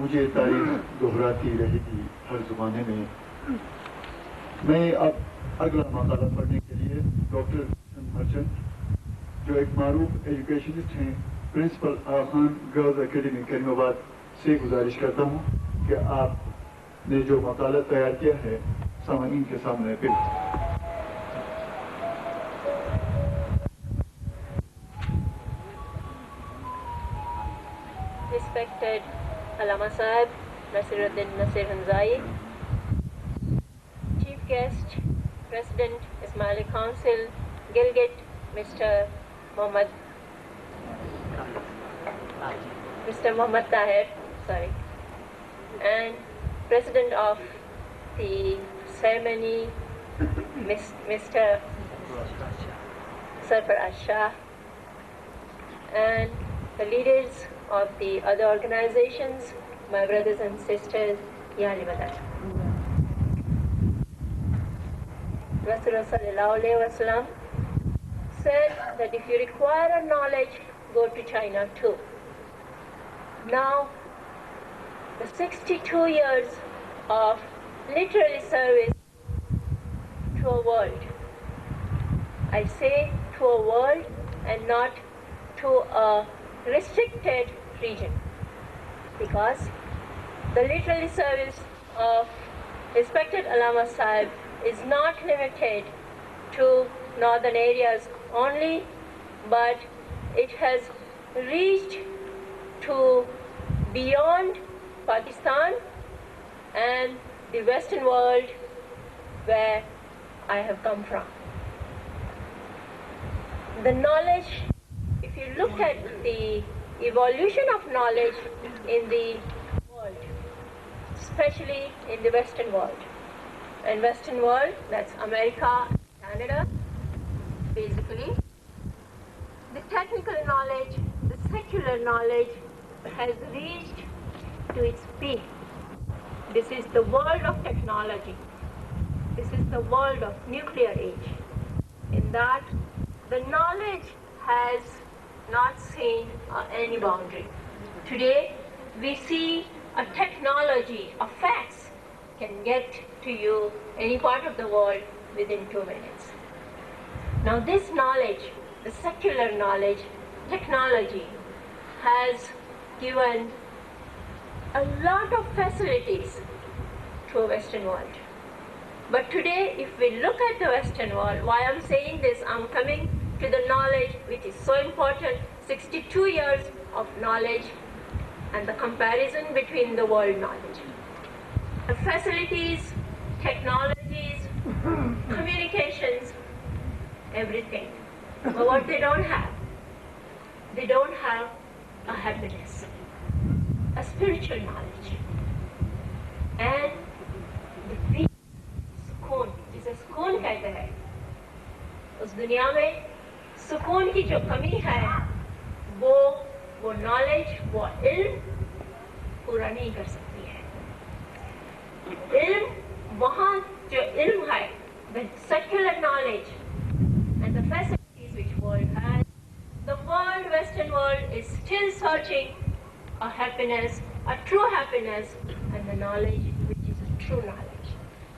मुझे तारीफ दोहराती रहेगी हर ज़माने में। मैं अब अगला मकाला पढ़ने के लिए डॉक्टर गुलशन, जो एक मारूफ एजुकेशनिस्ट हैं, प्रिंसिपल आला खान गर्ल्स एकेडमी करीमाबाद से गुजारिश करता हूँ कि आपने जो मकाला तैयार किया है सामाईन के सामने पेश। Respected Allama Sahib, Nasir HUNZAI, Chief Guest, President Ismaili Council, Gilgit, Mr. Mohammad Tahir, and President of the ceremony, Mr. Sarfar Shah, and the leaders of the other organizations, my brothers and sisters, Yani Madad. Rasulullah sallallahu alayhi wa sallam said that if you require knowledge, go to China too. Now, the 62 years of literary service to a world, I say to a world and not to a restricted region, because the literary service of respected Allama Sahib is not limited to northern areas only, but it has reached to beyond Pakistan and the Western world where I have come from. The knowledge, if you look at the evolution of knowledge in the world, especially in the Western world, and Western world, that's America, Canada, basically, the technical knowledge, the secular knowledge has reached to its peak. This is the world of technology. This is the world of nuclear age. In that, the knowledge has not seen any boundary. Today, we see a technology, a fax can get to you any part of the world within 2 minutes. Now this knowledge, the secular knowledge, technology, has given a lot of facilities to a Western world. But today, if we look at the Western world, why I'm saying this, I'm coming to the knowledge which is so important, 62 years of knowledge and the comparison between the world knowledge. The facilities, technologies, communications, everything. But what they don't have a happiness, a spiritual knowledge, and the peace, सुकून, जिसे सुकून कहते हैं, उस दुनिया में सुकून की जो कमी है, वो नॉलेज, वो इल्म पूरा नहीं कर सकती है। इल्म, वहाँ जो इल्म है, the secular knowledge and the facilities which world has, the world, Western world, is still searching a happiness, a true happiness, and the knowledge which is a true knowledge.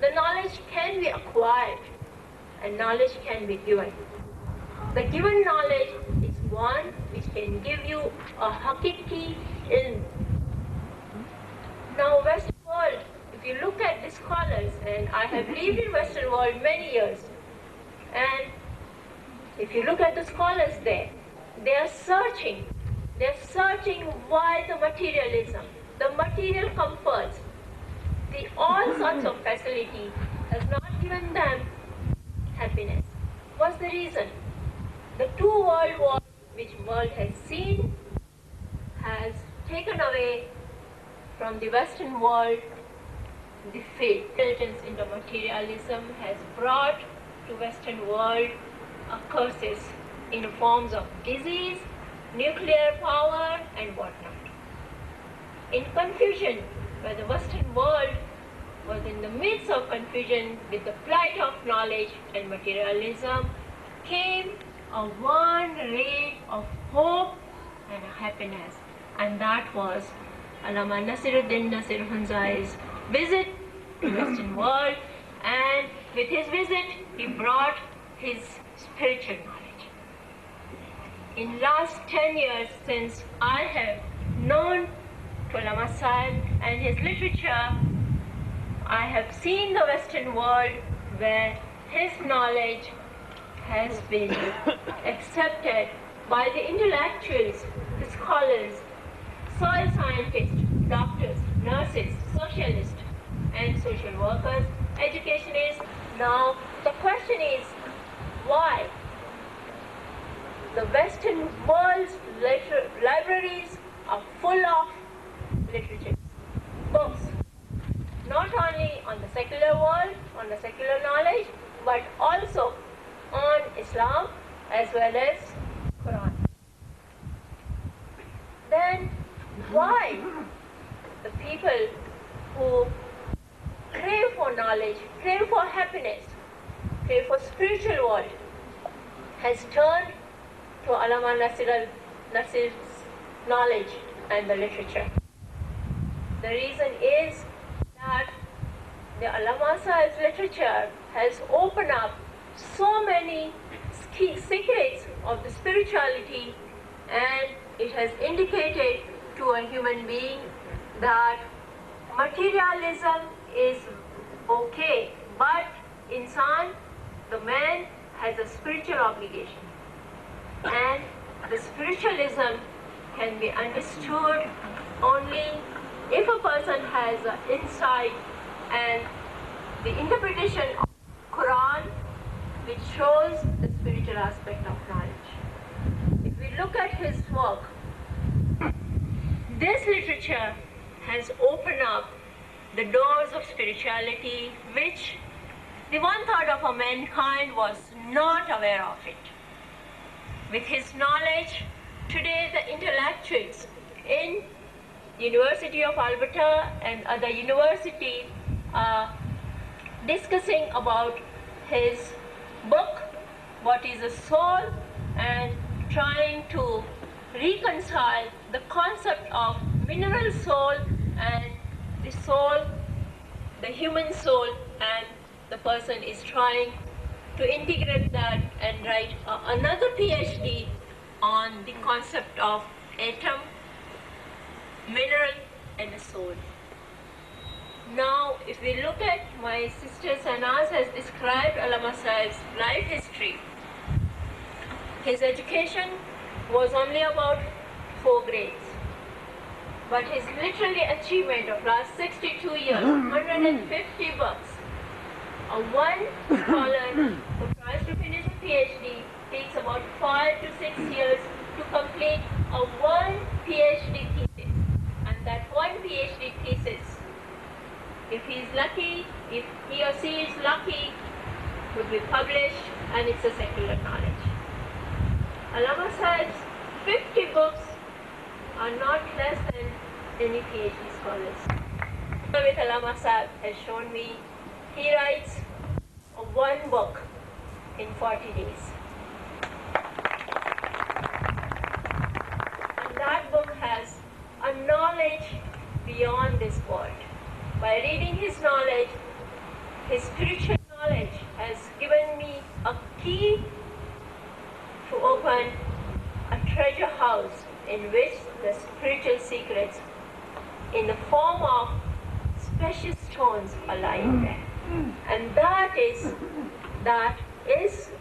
The knowledge can be acquired and knowledge can be given. The given knowledge is one which can give you a hakiki ilm. Now Western world, if you look at the scholars, and I have lived in Western world many years, and if you look at the scholars there, they are searching why the materialism, the material comforts, the all sorts of facility has not given them happiness. What's the reason? The 2 world wars which world has seen has taken away from the Western world the faith. Intelligence into materialism has brought to Western world curses in forms of disease, nuclear power, and whatnot. In confusion, where the Western world was in the midst of confusion with the plight of knowledge and materialism, came a one ray of hope and happiness, and that was Allama Nasir HUNZAI's visit to Western world, and with his visit he brought his spiritual knowledge. In last 10 years since I have known Allama Sahib and his literature, I have seen the Western world where his knowledge has been accepted by the intellectuals, the scholars, soil scientists, doctors, nurses, socialists, and social workers, educationists. Now, the question is, why? The Western world's libraries are full of literature, books, not only on the secular world, on the secular knowledge, but also on Islam as well as Quran. Then why the people who crave for knowledge, crave for happiness, crave for spiritual world has turned to Allama Nasir's knowledge and the literature? The reason is that the Allama Sahib's literature has opened up so many secrets of the spirituality, and it has indicated to a human being that materialism is okay, but insan, the man, has a spiritual obligation, and the spiritualism can be understood only if a person has an insight and the interpretation of Quran, which shows the spiritual aspect of knowledge. If we look at his work, this literature has opened up the doors of spirituality, which the one third of mankind was not aware of it. With his knowledge, today the intellectuals in University of Alberta and other universities are discussing about his book, What is a Soul, and trying to reconcile the concept of mineral soul and the soul, the human soul, and the person is trying to integrate that and write another PhD on the concept of atom, mineral, and a soul. Now, if we look at my sister Shahnaz has described Allama Sahib's life history. His education was only about 4 grades, but his literary achievement of last 62 years, 150 books. One scholar who tries to finish a PhD takes about 5 to 6 years to complete a one PhD thesis, and that one PhD thesis, if he is lucky, if he or she is lucky, would be published, and it's a secular knowledge. Allama Sahib's 50 books are not less than any PhD scholars. With Allama Sahib has shown me, he writes one book in 40 days. And that book has a knowledge beyond this world. By reading his knowledge, his spiritual knowledge has given me a key to open a treasure house in which the spiritual secrets in the form of precious stones are lying there. And that is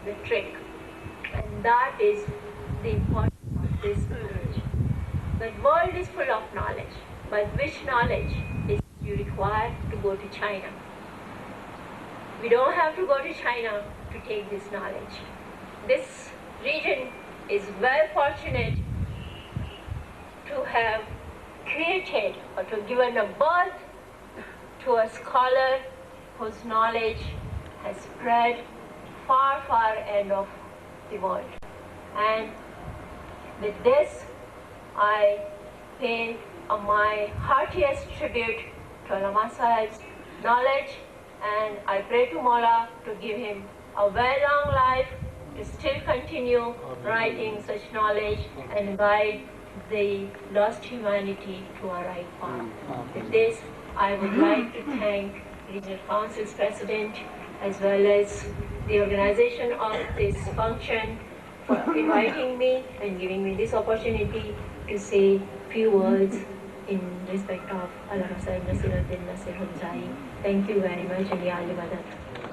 the trick, and that is the importance of this knowledge. The world is full of knowledge, but which knowledge is you require to go to China? We don't have to go to China to take this knowledge. This region is very fortunate to have created or to given a birth to a scholar whose knowledge has spread far, far end of the world. And with this, I pay my heartiest tribute to Allama Sahib's knowledge, and I pray to Mola to give him a very long life to still continue writing such knowledge and guide they lost humanity to our right path. With this, I would like to thank Regional Council's President as well as the organization of this function for inviting me and giving me this opportunity to say few words in respect of ALLAMA Nasir Uddin Nasir HUNZAI. Thank you very much and Ya Ali Madad.